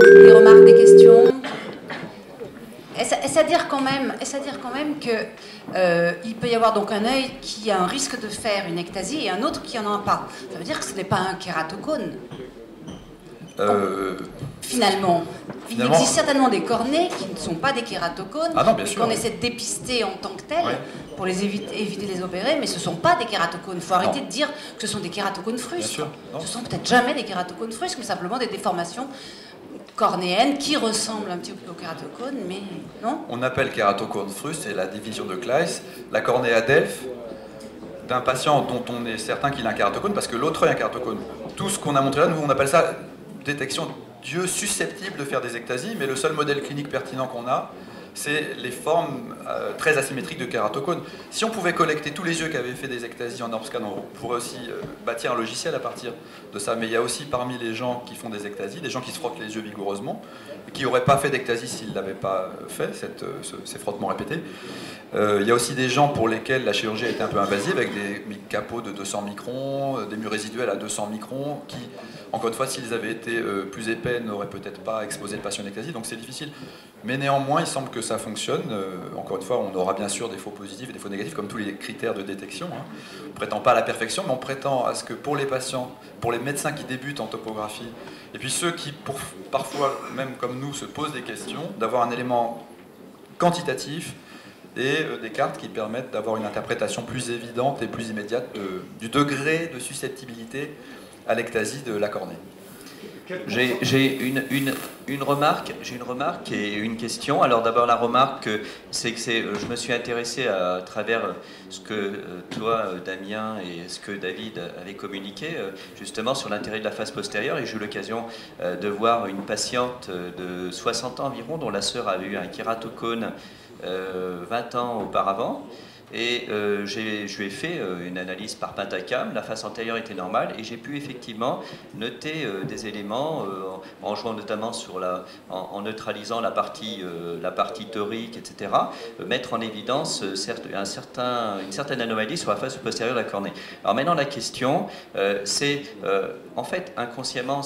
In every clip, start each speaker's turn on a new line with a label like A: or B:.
A: Des remarques, des questions? Est-ce à dire quand même que il peut y avoir donc un œil qui a un risque de faire une ectasie et un autre qui n'en a pas. Ça veut dire que ce n'est pas un kératocone. Finalement, il existe certainement des cornets qui ne sont pas des kératocones, et qu'on essaie de dépister en tant que tels pour les éviter de les opérer, mais ce ne sont pas des kératocones. Il faut arrêter de dire que ce sont des kératocones frusques. Ce ne sont peut-être jamais des kératocones frusques, mais simplement des déformations cornéennes qui ressemblent un petit peu aux kératocones, mais non.
B: On appelle kératocone frusque, c'est la division de Kleist, la cornée adelphe d'un patient dont on est certain qu'il a un kératocone, parce que l'autre œil a un kératocone. Tout ce qu'on a montré là, nous on appelle ça détection d'yeux susceptibles de faire des ectasies, mais le seul modèle clinique pertinent qu'on a, c'est les formes très asymétriques de kératocone. Si on pouvait collecter tous les yeux qui avaient fait des ectasies en Orbscan, on pourrait aussi bâtir un logiciel à partir de ça. Mais il y a aussi parmi les gens qui font des ectasies, des gens qui se frottent les yeux vigoureusement, et qui n'auraient pas fait d'ectasie s'ils ne l'avaient pas fait, ces frottements répétés. Il y a aussi des gens pour lesquels la chirurgie a été un peu invasive, avec des capots de 200 microns, des murs résiduels à 200 microns, qui, encore une fois, s'ils avaient été plus épais, n'auraient peut-être pas exposé le patient à l'ectasie, donc c'est difficile. Mais néanmoins, il semble que ça fonctionne. Encore une fois, on aura bien sûr des faux positifs et des faux négatifs, comme tous les critères de détection. On ne prétend pas à la perfection, mais on prétend à ce que pour les patients, pour les médecins qui débutent en topographie, et puis ceux qui, parfois, même comme nous, se posent des questions, d'avoir un élément quantitatif et des cartes qui permettent d'avoir une interprétation plus évidente et plus immédiate du degré de susceptibilité à l'ectasie de la cornée.
C: J'ai une remarque et une question. Alors d'abord la remarque, c'est que je me suis intéressé à travers ce que toi, Damien, et ce que David avait communiqué, justement sur l'intérêt de la face postérieure, et j'ai eu l'occasion de voir une patiente de 60 ans environ, dont la sœur avait eu un kératocone 20 ans auparavant. Et je lui ai fait une analyse par pentacam, la face antérieure était normale, et j'ai pu effectivement noter des éléments, en jouant notamment en neutralisant la partie torique, etc., mettre en évidence une certaine anomalie sur la face postérieure de la cornée. Alors maintenant la question, c'est en fait inconsciemment,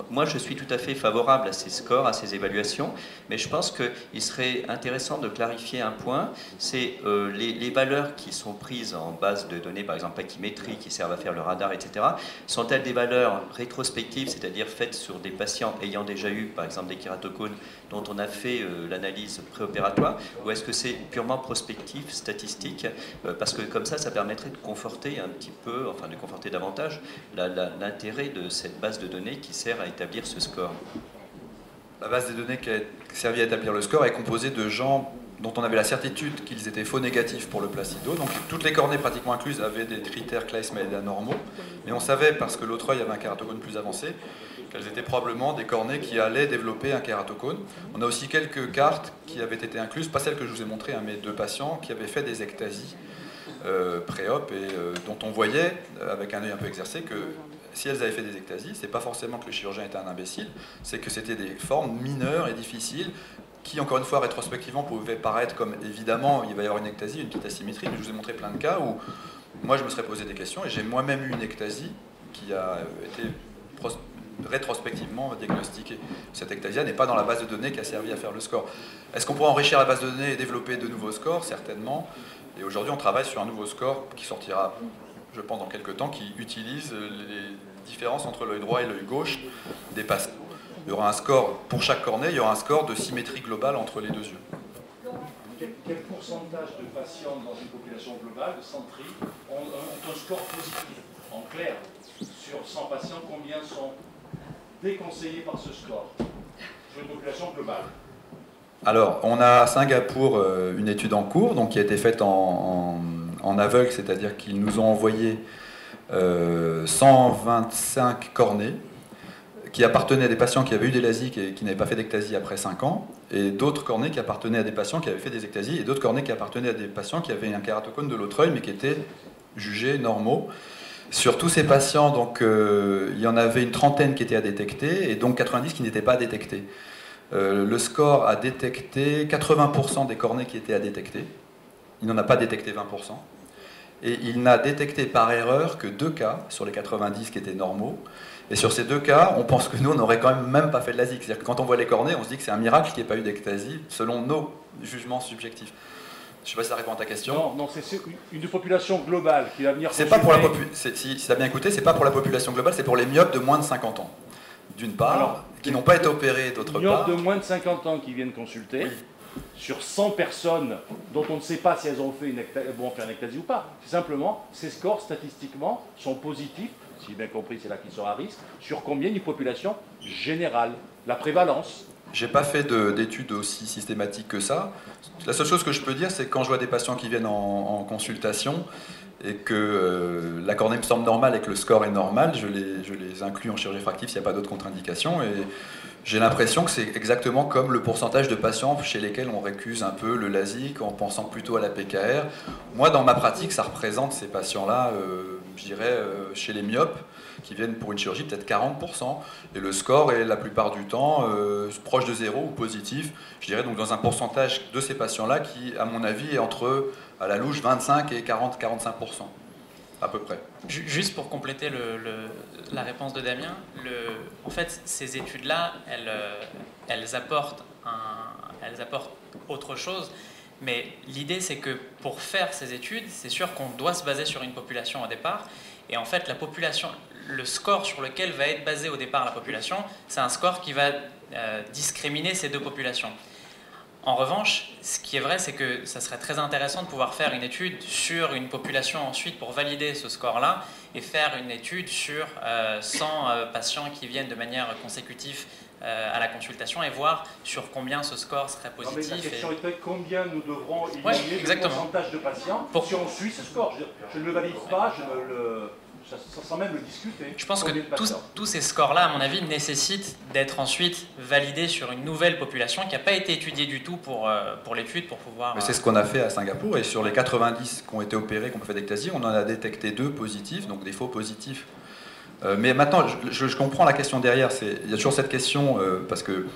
C: moi je suis tout à fait favorable à ces scores, à ces évaluations, mais je pense qu'il serait intéressant de clarifier un point, c'est les valeurs qui sont prises en base de données, par exemple pachymétrie, qui servent à faire le radar, etc., sont-elles des valeurs rétrospectives, c'est-à-dire faites sur des patients ayant déjà eu, par exemple, des kératocones dont on a fait l'analyse préopératoire, ou est-ce que c'est purement prospectif, statistique, parce que comme ça permettrait de conforter un petit peu, enfin de conforter davantage l'intérêt de cette base de données qui sert à établir ce score.
B: La base de données qui a servi à établir le score est composée de gens dont on avait la certitude qu'ils étaient faux négatifs pour le placido. Donc toutes les cornées pratiquement incluses avaient des critères Kleist-Maeda normaux, mais on savait, parce que l'autre œil avait un kératocone plus avancé, qu'elles étaient probablement des cornées qui allaient développer un kératocone. On a aussi quelques cartes qui avaient été incluses, pas celles que je vous ai montrées, mais deux patients qui avaient fait des ectasies pré-op et dont on voyait, avec un œil un peu exercé, que si elles avaient fait des ectasies, c'est pas forcément que le chirurgien était un imbécile, c'est que c'était des formes mineures et difficiles, qui, encore une fois, rétrospectivement, pouvaient paraître comme, évidemment, il va y avoir une ectasie, une petite asymétrie, mais je vous ai montré plein de cas où moi, je me serais posé des questions, et j'ai moi-même eu une ectasie qui a été rétrospectivement diagnostiquée. Cette ectasie n'est pas dans la base de données qui a servi à faire le score. Est-ce qu'on pourrait enrichir la base de données et développer de nouveaux scores? Certainement. Et aujourd'hui, on travaille sur un nouveau score qui sortira, je pense, dans quelques temps, qui utilise les différences entre l'œil droit et l'œil gauche des patients. Il y aura un score, pour chaque cornée, il y aura un score de symétrie globale entre les deux yeux.
D: Quel pourcentage de patients dans une population globale, de centrie, ont un score positif? En clair, sur 100 patients, combien sont déconseillés par ce score sur une population globale?
B: Alors, on a à Singapour une étude en cours, donc, qui a été faite en aveugle, c'est-à-dire qu'ils nous ont envoyé 125 cornées, qui appartenaient à des patients qui avaient eu des lasiques et qui n'avaient pas fait d'ectasie après 5 ans, et d'autres cornées qui appartenaient à des patients qui avaient fait des ectasies, et d'autres cornées qui appartenaient à des patients qui avaient un kératocone de l'autre œil, mais qui étaient jugés normaux. Sur tous ces patients, donc, il y en avait une trentaine qui étaient à détecter, et donc 90 qui n'étaient pas détectés. Le score a détecté 80% des cornées qui étaient à détecter. Il n'en a pas détecté 20%. Et il n'a détecté par erreur que 2 cas sur les 90 qui étaient normaux. Et sur ces deux cas, on pense que nous, on n'aurait quand même pas fait de LASIK. C'est-à-dire que quand on voit les cornées, on se dit que c'est un miracle qu'il n'y ait pas eu d'ectasie, selon nos jugements subjectifs. Je ne sais pas si ça répond à ta question.
D: Non, c'est une population globale qui va venir...
B: C'est pas pour la si tu as bien écouté, c'est pas pour la population globale, c'est pour les myopes de moins de 50 ans. D'une part, alors, qui n'ont pas été opérés d'autre part.
D: Les myopes de moins de 50 ans qui viennent consulter, oui. Sur 100 personnes dont on ne sait pas si elles vont faire une ectasie ou pas. C'est simplement, ces scores statistiquement sont positifs, si j'ai bien compris c'est là qu'ils sont à risque, sur combien d'une population générale, la prévalence.
B: J'ai pas fait d'études aussi systématiques que ça. La seule chose que je peux dire, c'est que quand je vois des patients qui viennent en consultation et que la cornée me semble normale et que le score est normal, je les inclus en chirurgie réfractive s'il n'y a pas d'autres contre-indications. Et j'ai l'impression que c'est exactement comme le pourcentage de patients chez lesquels on récuse un peu le LASIK en pensant plutôt à la PKR. Moi, dans ma pratique, ça représente ces patients-là, je dirais, chez les myopes, qui viennent pour une chirurgie, peut-être 40%. Et le score est la plupart du temps proche de 0 ou positif. Je dirais donc dans un pourcentage de ces patients-là qui, à mon avis, est entre, à la louche, 25 et 40-45%. À peu près.
E: Juste pour compléter la réponse de Damien, en fait, ces études-là, elles apportent autre chose. Mais l'idée, c'est que pour faire ces études, c'est sûr qu'on doit se baser sur une population au départ. Et en fait, la population, le score sur lequel va être basé au départ la population, c'est un score qui va discriminer ces deux populations. En revanche, ce qui est vrai, c'est que ça serait très intéressant de pouvoir faire une étude sur une population ensuite pour valider ce score-là et faire une étude sur 100 patients qui viennent de manière consécutive à la consultation et voir sur combien ce score serait positif.
D: Non, mais la question était combien nous devrons éliminer le pourcentage de patients si on suit ce score. Je ne le valide pas, sans même le discuter.
E: Je pense que tous ces scores-là, à mon avis, nécessitent d'être ensuite validés sur une nouvelle population qui n'a pas été étudiée du tout pour l'étude, pour pouvoir...
B: Mais c'est ce qu'on a fait à Singapour, et sur les 90 qui ont été opérés, qui ont fait d'ectasie, on en a détecté 2 positifs, donc des faux positifs. Mais maintenant, je comprends la question derrière. Il y a toujours cette question, parce que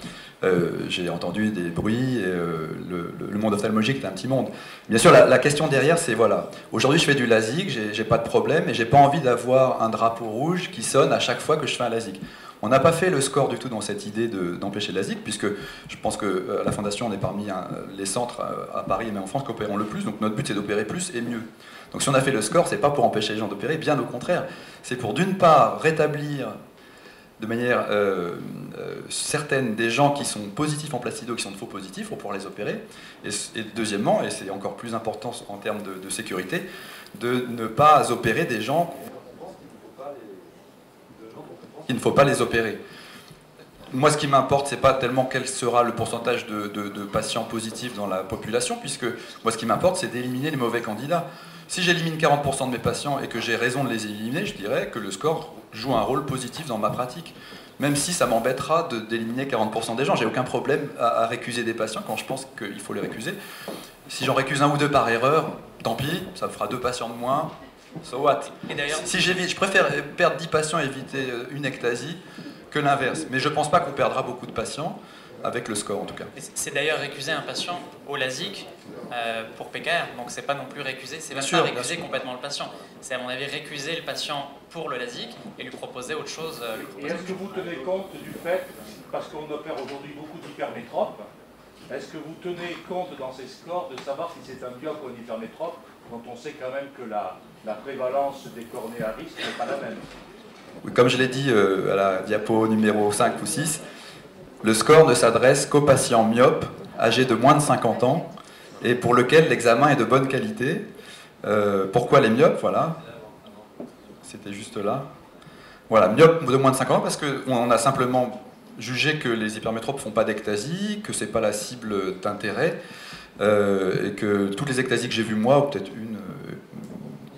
B: j'ai entendu des bruits, et le monde ophtalmologique est un petit monde. Bien sûr, la question derrière, c'est voilà, aujourd'hui je fais du LASIK, j'ai pas de problème, et j'ai pas envie d'avoir un drapeau rouge qui sonne à chaque fois que je fais un LASIK. On n'a pas fait le score du tout dans cette idée d'empêcher le LASIK, puisque je pense qu'à la Fondation, on est parmi les centres à Paris et même en France qui opérons le plus, donc notre but c'est d'opérer plus et mieux. Donc si on a fait le score, c'est pas pour empêcher les gens d'opérer, bien au contraire. C'est pour d'une part rétablir de manière certaine des gens qui sont positifs en placido, qui sont de faux positifs, pour pouvoir les opérer. Et deuxièmement, et c'est encore plus important en termes de sécurité, de ne pas opérer des gens qu'il ne faut pas les opérer. Moi, ce qui m'importe, c'est pas tellement quel sera le pourcentage de patients positifs dans la population, puisque moi, ce qui m'importe, c'est d'éliminer les mauvais candidats. Si j'élimine 40% de mes patients et que j'ai raison de les éliminer, je dirais que le score joue un rôle positif dans ma pratique. Même si ça m'embêtera d'éliminer 40% des gens. J'ai aucun problème à récuser des patients quand je pense qu'il faut les récuser. Si j'en récuse 1 ou 2 par erreur, tant pis, ça me fera 2 patients de moins. So what? Si je préfère perdre 10 patients et éviter une ectasie que l'inverse. Mais je ne pense pas qu'on perdra beaucoup de patients avec le score en tout cas.
E: C'est d'ailleurs récuser un patient au LASIK pour PKR, donc c'est pas non plus récuser, c'est même pas récuser complètement le patient. C'est à mon avis récuser le patient pour le LASIK et lui proposer autre chose.
D: Et est-ce que vous tenez compte du fait, parce qu'on opère aujourd'hui beaucoup d'hypermétropes, est-ce que vous tenez compte dans ces scores de savoir si c'est un myope ou un hypermétrope, quand on sait quand même que la prévalence des cornées à risque n'est pas la même?
B: Oui, comme je l'ai dit à la diapo numéro 5 ou 6, le score ne s'adresse qu'aux patients myopes âgés de moins de 50 ans et pour lequel l'examen est de bonne qualité. Pourquoi les myopes? Voilà, c'était juste là. Voilà, myopes de moins de 50 ans parce qu'on a simplement jugé que les hypermétropes ne font pas d'ectasie, que ce n'est pas la cible d'intérêt et que toutes les ectasies que j'ai vues moi, ou peut-être une,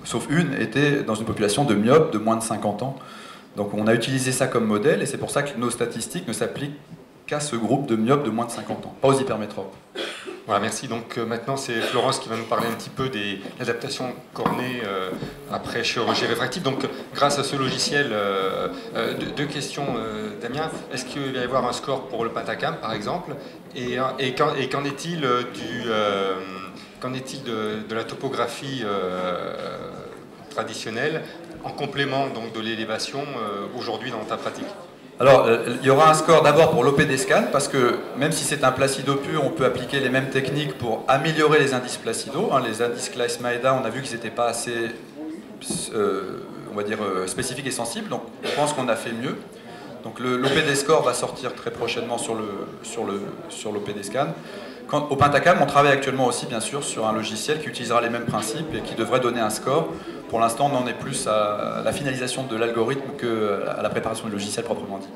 B: sauf une, étaient dans une population de myopes de moins de 50 ans. Donc on a utilisé ça comme modèle et c'est pour ça que nos statistiques ne s'appliquent qu'à ce groupe de myopes de moins de 50 ans, pas aux hypermétropes.
F: Voilà, merci. Donc maintenant c'est Florence qui va nous parler un petit peu des adaptations cornées après chirurgie réfractive. Donc grâce à ce logiciel, 2 questions Damien. Est-ce qu'il va y avoir un score pour le Patacam par exemple? Et qu'en est-il de la topographie traditionnelle en complément donc, de l'élévation aujourd'hui dans ta pratique?
B: Alors, il y aura un score d'abord pour l'OP des scans, parce que même si c'est un placido pur, on peut appliquer les mêmes techniques pour améliorer les indices placido. Les indices Kleist-Maeda, on a vu qu'ils n'étaient pas assez, on va dire, spécifiques et sensibles, donc je pense qu'on a fait mieux. Donc l'OP des scores va sortir très prochainement sur l'OP des scans. Au Pentacam, on travaille actuellement aussi, bien sûr, sur un logiciel qui utilisera les mêmes principes et qui devrait donner un score. Pour l'instant, on en est plus à la finalisation de l'algorithme qu'à la préparation du logiciel proprement dit.